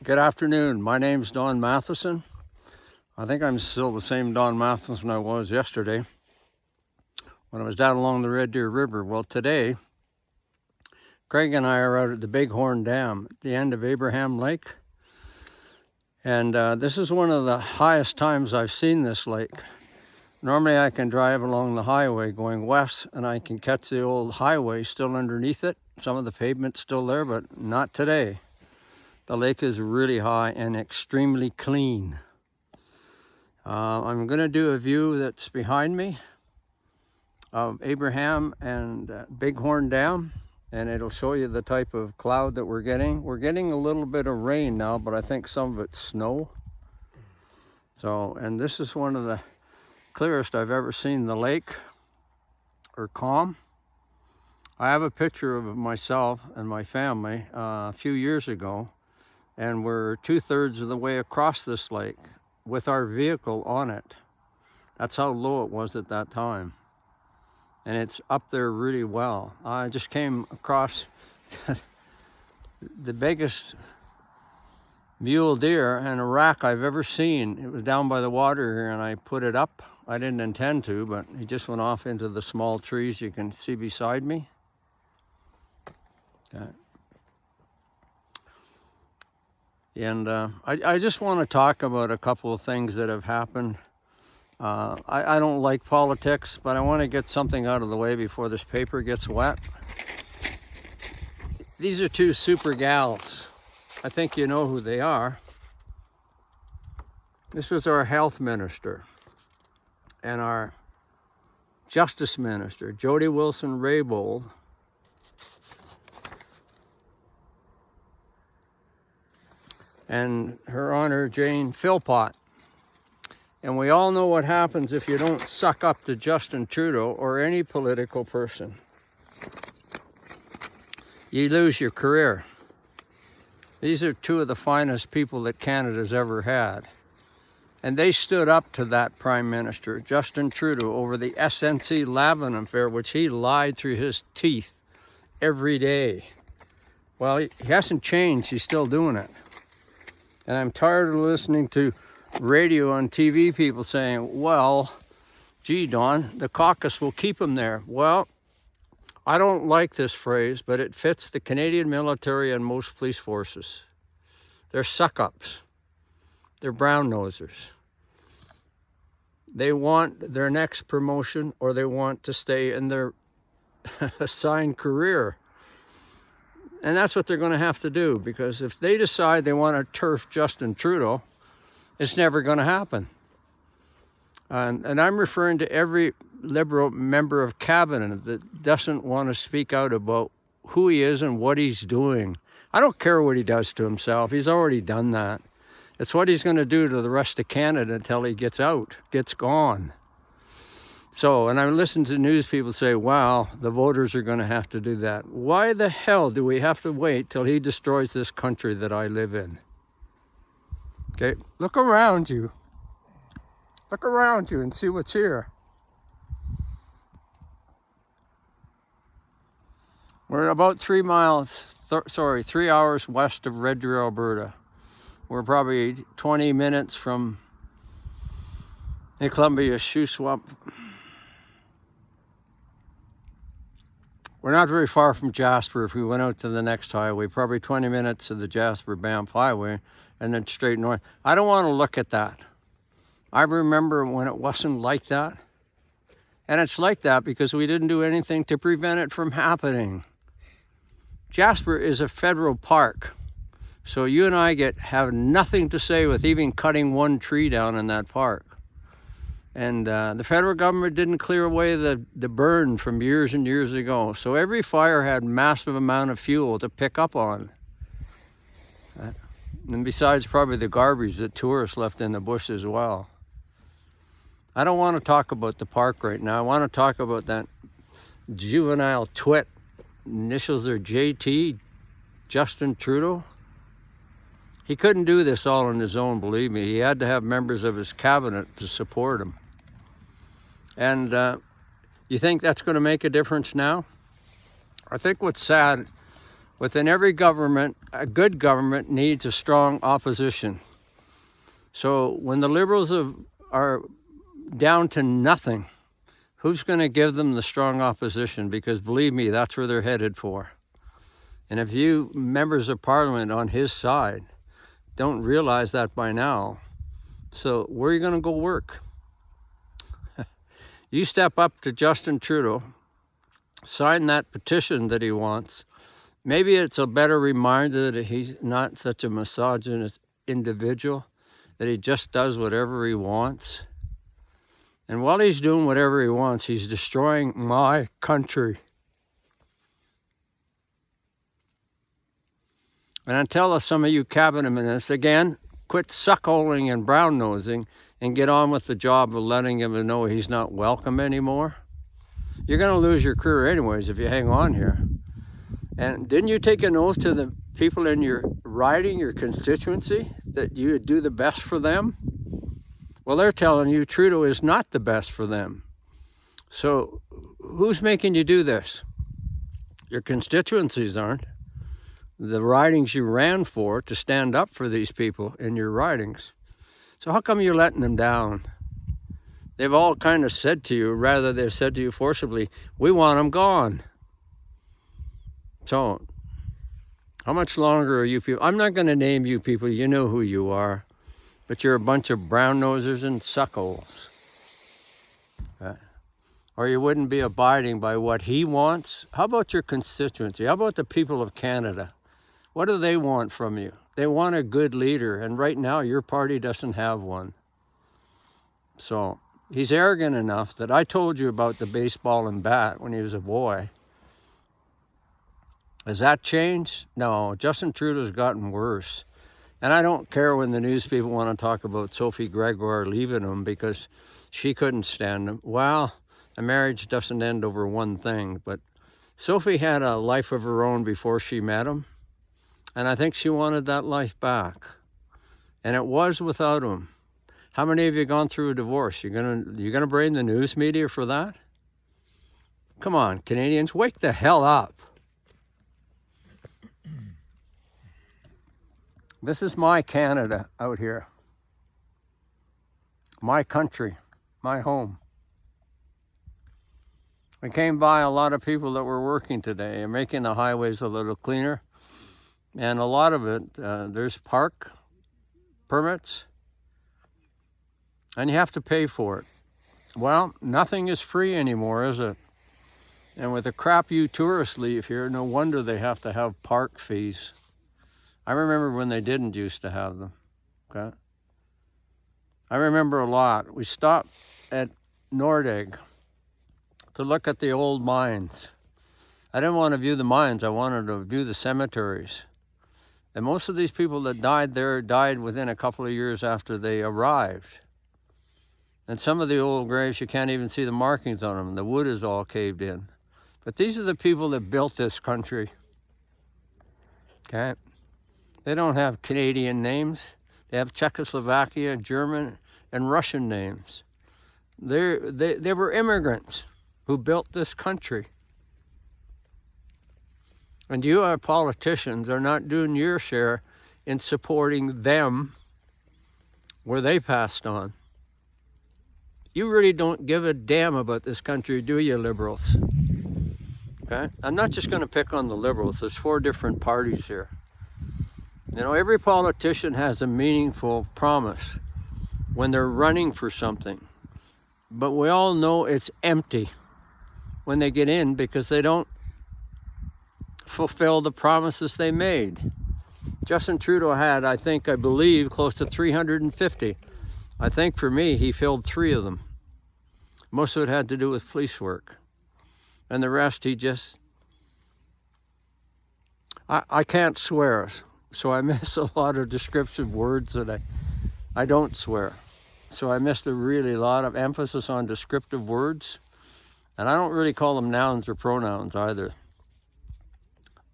Good afternoon. My name's Don Matheson. I think I'm still the same Don Matheson I was yesterday when I was down along the Red Deer River. Well, today, Craig and I are out at the Bighorn Dam at the end of Abraham Lake. And this is one of the highest times I've seen this lake. Normally I can drive along the highway going west and I can catch the old highway still underneath it. Some of the pavement's still there, but not today. The lake is really high and extremely clean. I'm going to do a view that's behind me of Abraham and Bighorn Dam, and it'll show you the type of cloud that we're getting. We're getting a little bit of rain now, but I think some of it's snow. So, and this is one of the clearest I've ever seen the lake, or calm. I have a picture of myself and my family a few years ago, and we're 2/3 of the way across this lake with our vehicle on it. That's how low it was at that time. And it's up there really well. I just came across the biggest mule deer and a rack I've ever seen. It was down by the water here and I put it up. I didn't intend to, but he just went off into the small trees you can see beside me. Okay. And I just want to talk about a couple of things that have happened. I don't like politics, but I want to get something out of the way before this paper gets wet. These are two super gals. I think you know who they are. This was our health minister and our justice minister, Jody Wilson-Raybould. And her honor, Jane Philpott. And we all know what happens if you don't suck up to Justin Trudeau or any political person. You lose your career. These are two of the finest people that Canada's ever had. And they stood up to that Prime Minister, Justin Trudeau, over the SNC-Lavalin affair, which he lied through his teeth every day. Well, he hasn't changed, he's still doing it. And I'm tired of listening to radio and TV people saying, well, gee, Don, the caucus will keep him there. Well, I don't like this phrase, but it fits the Canadian military and most police forces. They're suck-ups. They're brown-nosers. They want their next promotion or they want to stay in their assigned career. And that's what they're going to have to do, because if they decide they want to turf Justin Trudeau, it's never going to happen. And I'm referring to every Liberal member of cabinet that doesn't want to speak out about who he is and what he's doing. I don't care what he does to himself. He's already done that. It's what he's going to do to the rest of Canada until he gets out, gets gone. So, and I listen to news people say, wow, the voters are going to have to do that. Why the hell do we have to wait till he destroys this country that I live in? Okay, look around you. Look around you and see what's here. We're about 3 hours west of Red Deer, Alberta. We're probably 20 minutes from the Columbia Shuswap. We're not very far from Jasper if we went out to the next highway, probably 20 minutes of the Jasper-Banff highway and then straight north. I don't want to look at that. I remember when it wasn't like that. And it's like that because we didn't do anything to prevent it from happening. Jasper is a federal park. So you and I have nothing to say with even cutting one tree down in that park. And the federal government didn't clear away the burn from years and years ago. So every fire had massive amount of fuel to pick up on. And besides probably the garbage that tourists left in the bush as well. I don't want to talk about the park right now. I want to talk about that juvenile twit, initials are JT, Justin Trudeau. He couldn't do this all on his own, believe me. He had to have members of his cabinet to support him. And you think that's going to make a difference now? I think what's sad, Within every government, a good government needs a strong opposition. So when the Liberals are down to nothing, who's going to give them the strong opposition? Because believe me, that's where they're headed for. And if you members of Parliament on his side don't realize that by now, so where are you going to go work? You step up to Justin Trudeau, sign that petition that he wants. Maybe it's a better reminder that he's not such a misogynist individual, that he just does whatever he wants. And while he's doing whatever he wants, he's destroying my country. And I tell some of you cabinet ministers, again, quit suckholing and brown-nosing and get on with the job of letting him know he's not welcome anymore. You're going to lose your career anyways if you hang on here. And didn't you take an oath to the people in your riding, your constituency, that you would do the best for them? Well, they're telling you Trudeau is not the best for them. So who's making you do this? Your constituencies aren't. The ridings you ran for to stand up for these people in your ridings. So how come you're letting them down? They've all kind of said to you, rather they've said to you forcibly, we want them gone. So how much longer are you people? I'm not going to name you people, you know who you are, but you're a bunch of brown-nosers and suckholes. Or you wouldn't be abiding by what he wants. How about your constituency? How about the people of Canada? What do they want from you? They want a good leader, and right now your party doesn't have one. So he's arrogant enough that I told you about the baseball and bat when he was a boy. Has that changed? No, Justin Trudeau's gotten worse. And I don't care when the news people want to talk about Sophie Gregoire leaving him because she couldn't stand him. Well, a marriage doesn't end over one thing, but Sophie had a life of her own before she met him. And I think she wanted that life back. And it was without him. How many of you gone through a divorce? You're gonna blame the news media for that? Come on, Canadians, wake the hell up. This is my Canada out here. My country, my home. We came by a lot of people that were working today and making the highways a little cleaner. And a lot of it, there's park permits, and you have to pay for it. Well, nothing is free anymore, is it? And with the crap you tourists leave here, no wonder they have to have park fees. I remember when they didn't used to have them, okay? I remember a lot. We stopped at Nordegg to look at the old mines. I didn't want to view the mines, I wanted to view the cemeteries. And most of these people that died there died within a couple of years after they arrived. And some of the old graves, you can't even see the markings on them. The wood is all caved in. But these are the people that built this country. Okay? They don't have Canadian names. They have Czechoslovakia, German, and Russian names. They were immigrants who built this country. And you, our politicians, are not doing your share in supporting them where they passed on. You really don't give a damn about this country, do you, Liberals? Okay? I'm not just going to pick on the Liberals. There's 4 different parties here. You know, every politician has a meaningful promise when they're running for something. But we all know it's empty when they get in because they don't fulfill the promises they made. Justin Trudeau had, I believe, close to 350. I think for me, he filled 3 of them. Most of it had to do with police work. And the rest, he just... I can't swear, so I miss a lot of descriptive words that I don't swear. So I missed a really lot of emphasis on descriptive words. And I don't really call them nouns or pronouns either.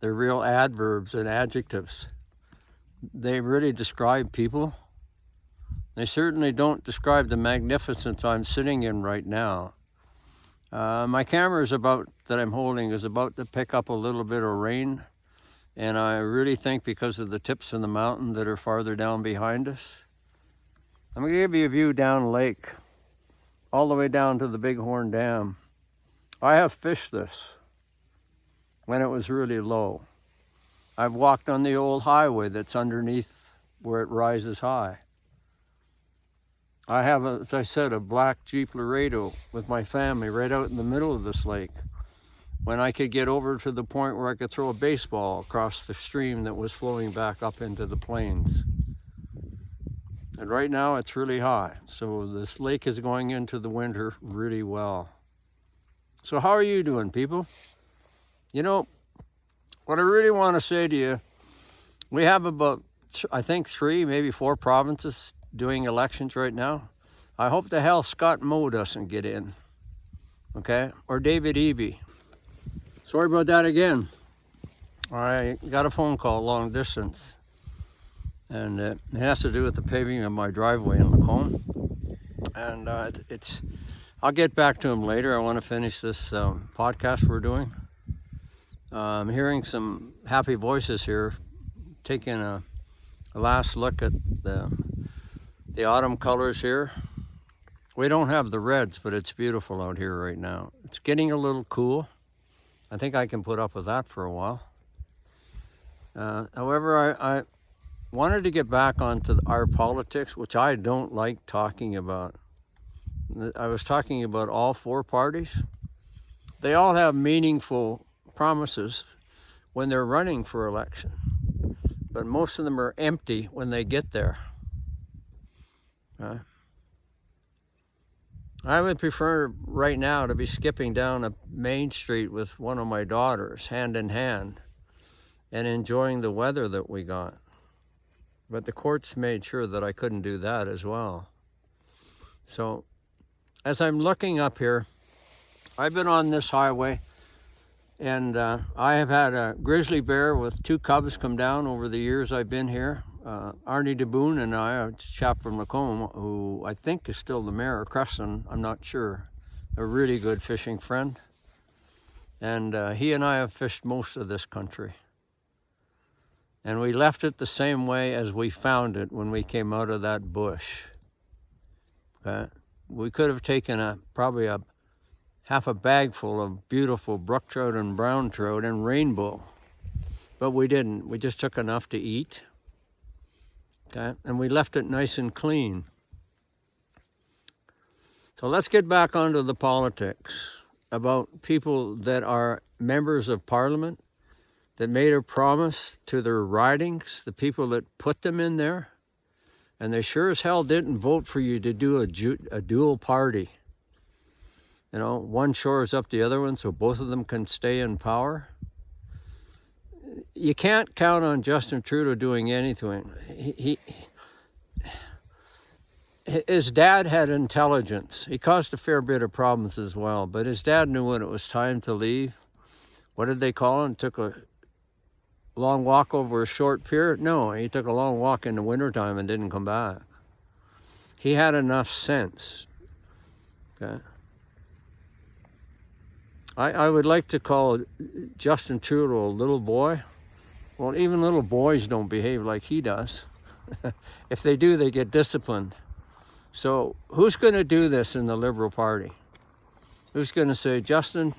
They're real adverbs and adjectives. They really describe people. They certainly don't describe the magnificence I'm sitting in right now. My camera that I'm holding is about to pick up a little bit of rain And I really think because of the tips of the mountain that are farther down behind us. I'm going to give you a view down lake, all the way down to the Bighorn Dam. I have fished this when it was really low. I've walked on the old highway that's underneath where it rises high. I have, as I said, a black Jeep Laredo with my family right out in the middle of this lake, when I could get over to the point where I could throw a baseball across the stream that was flowing back up into the plains. And right now it's really high, so this lake is going into the winter really well. So how are you doing, people? You know, what I really want to say to you, we have about, I think, 3, maybe 4 provinces doing elections right now. I hope the hell Scott Moe doesn't get in, okay? Or David Eby. Sorry about that again. I got a phone call long distance, and it has to do with the paving of my driveway in Lacombe. And I'll get back to him later. I want to finish this podcast we're doing. I'm hearing some happy voices here, taking a last look at the autumn colors here. We don't have the reds, but it's beautiful out here right now. It's getting a little cool. I think I can put up with that for a while. However, I wanted to get back onto our politics, which I don't like talking about. I was talking about all 4 parties. They all have meaningful promises when they're running for election, but most of them are empty when they get there. I would prefer right now to be skipping down a main street with one of my daughters, hand in hand, and enjoying the weather that we got. But the courts made sure that I couldn't do that as well. So as I'm looking up here, I've been on this highway, and I have had a grizzly bear with 2 cubs come down over the years I've been here. Arnie DeBoon and I, a chap from Lacombe, who I think is still the mayor of Creston, I'm not sure, a really good fishing friend. And he and I have fished most of this country. And we left it the same way as we found it when we came out of that bush. Okay? We could have taken probably half a bag full of beautiful brook trout and brown trout and rainbow, but we didn't. We just took enough to eat, okay? And we left it nice and clean. So let's get back onto the politics about people that are members of Parliament that made a promise to their ridings, the people that put them in there, and they sure as hell didn't vote for you to do a dual party. You know, one shores up the other one so both of them can stay in power. You can't count on Justin Trudeau doing anything. His dad had intelligence. He caused a fair bit of problems as well, but his dad knew when it was time to leave. What did they call him? Took a long walk over a short pier? No, he took a long walk in the wintertime and didn't come back. He had enough sense, okay? I would like to call Justin Trudeau a little boy. Well, even little boys don't behave like he does. If they do, they get disciplined. So who's going to do this in the Liberal Party? Who's going to say, Justin,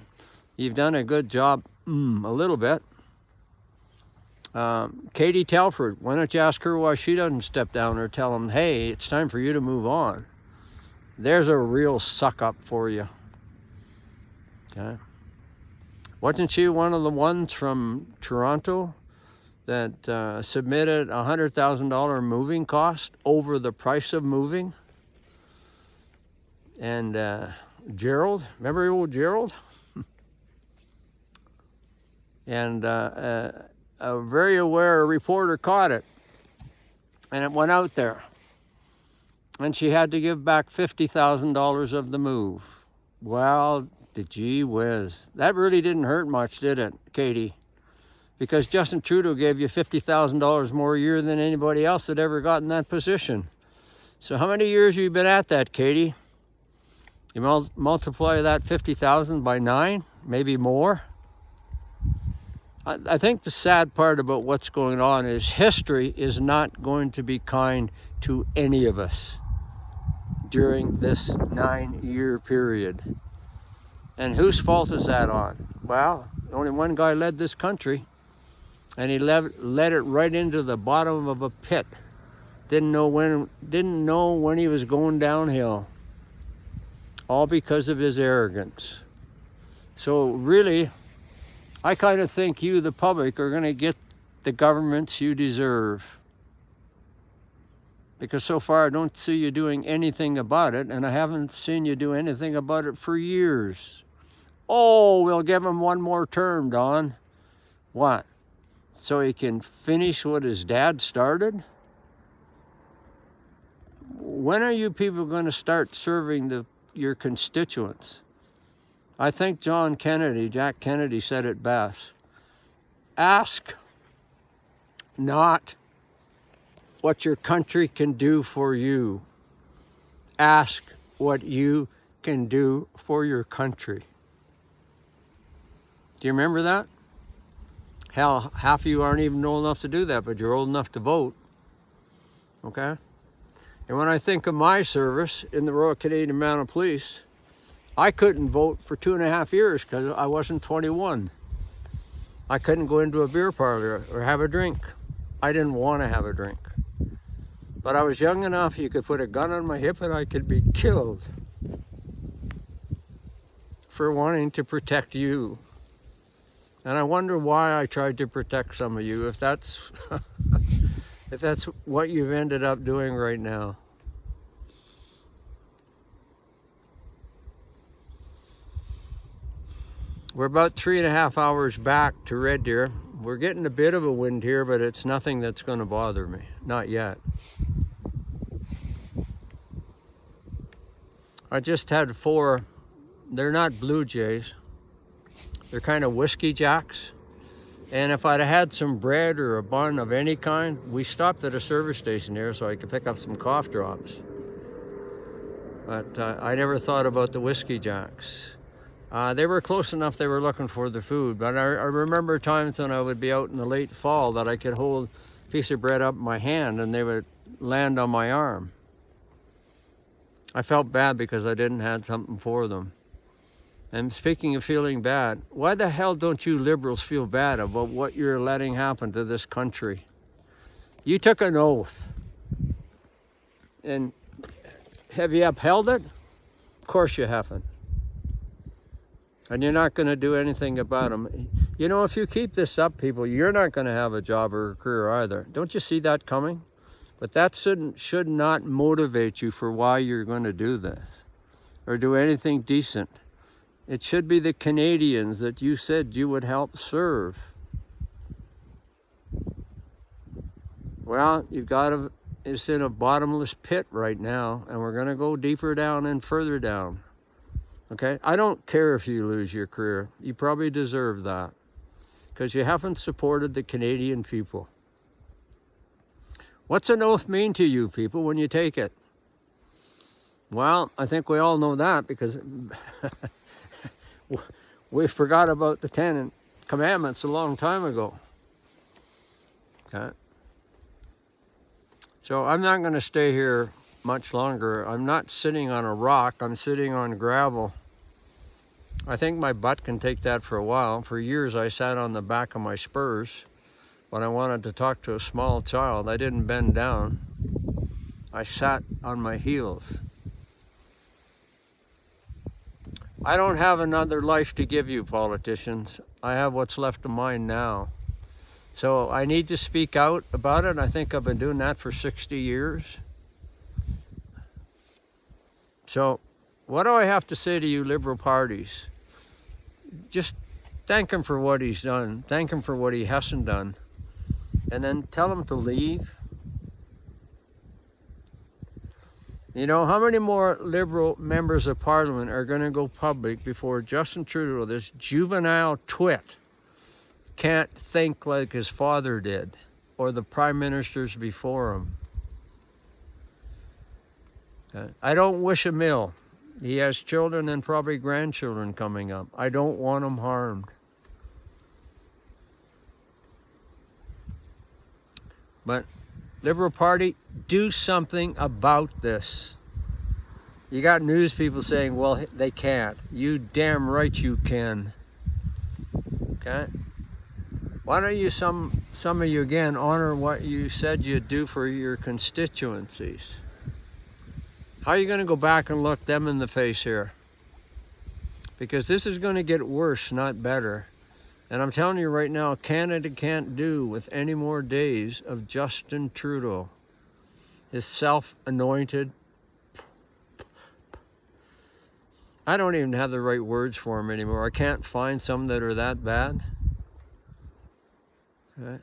you've done a good job? A little bit. Katie Telford, why don't you ask her why she doesn't step down or tell him, hey, it's time for you to move on. There's a real suck up for you. Okay. Wasn't she one of the ones from Toronto that submitted a $100,000 moving cost over the price of moving? And Gerald, remember old Gerald? And a very aware reporter caught it, and it went out there. And she had to give back $50,000 of the move. Well, gee whiz. That really didn't hurt much, did it, Katie? Because Justin Trudeau gave you $50,000 more a year than anybody else that ever got in that position. So how many years have you been at that, Katie? You multiply that 50,000 by 9, maybe more. I think the sad part about what's going on is history is not going to be kind to any of us during this 9-year period. And whose fault is that on? Well, only one guy led this country, and he led it right into the bottom of a pit. Didn't know when he was going downhill. All because of his arrogance. So really, I kind of think you, the public, are going to get the governments you deserve. Because so far I don't see you doing anything about it, and I haven't seen you do anything about it for years. Oh, we'll give him one more term, Don. What? So he can finish what his dad started? When are you people going to start serving your constituents? I think Jack Kennedy said it best. Ask not what your country can do for you. Ask what you can do for your country. Do you remember that? Hell, half of you aren't even old enough to do that, but you're old enough to vote. Okay? And when I think of my service in the Royal Canadian Mounted Police, I couldn't vote for 2.5 years because I wasn't 21. I couldn't go into a beer parlor or have a drink. I didn't want to have a drink. But I was young enough, you could put a gun on my hip and I could be killed for wanting to protect you. And I wonder why I tried to protect some of you, if that's if that's what you've ended up doing right now. We're about 3.5 hours back to Red Deer. We're getting a bit of a wind here, but it's nothing that's going to bother me. Not yet. I just had 4, they're not Blue Jays. They're kind of whiskey jacks. And if I'd had some bread or a bun of any kind, we stopped at a service station here so I could pick up some cough drops. But I never thought about the whiskey jacks. They were close enough, they were looking for the food. But I remember times when I would be out in the late fall that I could hold a piece of bread up in my hand and they would land on my arm. I felt bad because I didn't have something for them. And speaking of feeling bad, why the hell don't you liberals feel bad about what you're letting happen to this country? You took an oath. And have you upheld it? Of course you haven't. And you're not going to do anything about them. You know, if you keep this up, people, you're not going to have a job or a career either. Don't you see that coming? But that should not motivate you for why you're going to do this or do anything decent. It should be the Canadians that you said you would help serve. Well, it's in a bottomless pit right now, and we're going to go deeper down and further down. Okay? I don't care if you lose your career. You probably deserve that because you haven't supported the Canadian people. What's an oath mean to you people when you take it? Well, I think we all know that because we forgot about the 10 Commandments a long time ago. Okay? So I'm not going to stay here much longer. I'm not sitting on a rock. I'm sitting on gravel. I think my butt can take that for a while. For years, I sat on the back of my spurs. When I wanted to talk to a small child, I didn't bend down. I sat on my heels. I don't have another life to give you, politicians. I have what's left of mine now. So I need to speak out about it. I think I've been doing that for 60 years. So what do I have to say to you liberal parties? Just thank him for what he's done. Thank him for what he hasn't done. And then tell him to leave. You know, how many more Liberal members of Parliament are going to go public before Justin Trudeau, this juvenile twit, can't think like his father did, or the Prime Ministers before him? I don't wish him ill. He has children and probably grandchildren coming up. I don't want him harmed. But Liberal Party, do something about this. You got news people saying, well, they can't. You damn right you can. Okay? Why don't you, some of you again, honor what you said you'd do for your constituencies? How are you going to go back and look them in the face here? Because this is going to get worse, not better. And I'm telling you right now, Canada can't do with any more days of Justin Trudeau, his self-anointed. I don't even have the right words for him anymore. I can't find some that are that bad. Okay.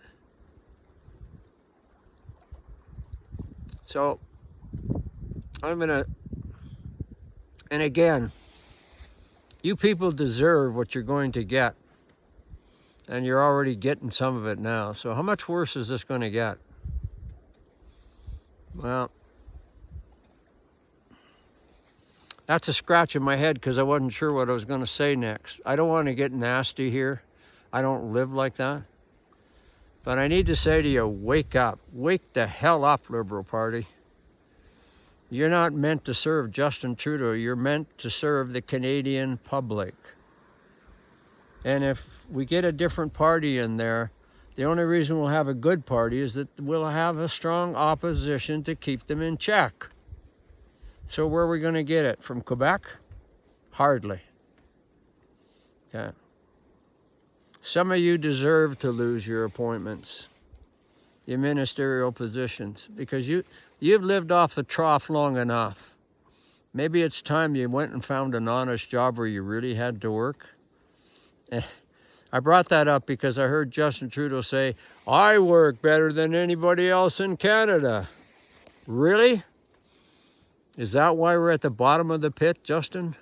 So, I'm going to, and again, you people deserve what you're going to get. And you're already getting some of it now. So how much worse is this going to get? Well, that's a scratch in my head because I wasn't sure what I was going to say next. I don't want to get nasty here. I don't live like that. But I need to say to you, wake up. Wake the hell up, Liberal Party. You're not meant to serve Justin Trudeau. You're meant to serve the Canadian public. And if we get a different party in there, the only reason we'll have a good party is that we'll have a strong opposition to keep them in check. So where are we going to get it? From Quebec? Hardly. Okay. Some of you deserve to lose your appointments, your ministerial positions, because you've lived off the trough long enough. Maybe it's time you went and found an honest job where you really had to work. I brought that up because I heard Justin Trudeau say, I work better than anybody else in Canada. Really? Is that why we're at the bottom of the pit, Justin?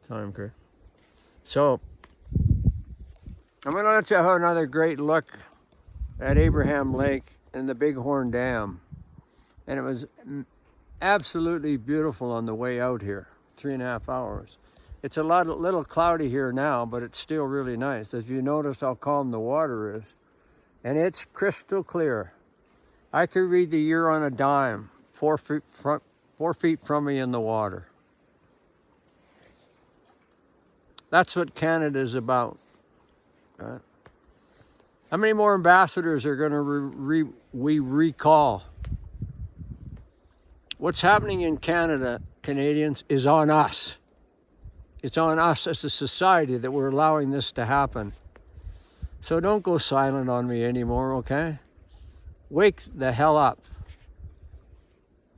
Time, Chris. So, I'm going to let you have another great look at Abraham Lake and the Bighorn Dam. And it was absolutely beautiful on the way out here. 3.5 hours. It's a little cloudy here now, but it's still really nice. If you notice how calm the water is, and it's crystal clear. I could read the year on a dime, 4 feet from me in the water. That's what Canada is about. How many more ambassadors are going to we recall? What's happening in Canada, Canadians, is on us. It's on us as a society that we're allowing this to happen. So don't go silent on me anymore, okay? Wake the hell up.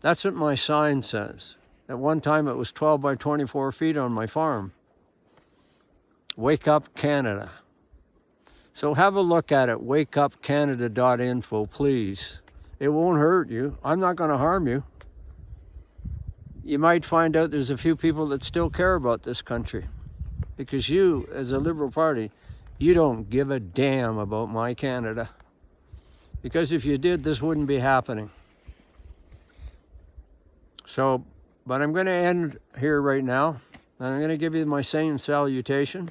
That's what my sign says. At one time it was 12 by 24 feet on my farm. Wake up, Canada. So have a look at it, wakeupcanada.info, please. It won't hurt you. I'm not going to harm you. You might find out there's a few people that still care about this country. Because you, as a Liberal Party, you don't give a damn about my Canada. Because if you did, this wouldn't be happening. So, but I'm going to end here right now. And I'm going to give you my same salutation.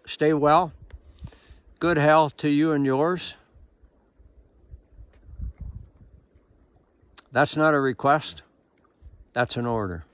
Stay well. Good health to you and yours. That's not a request. That's an order.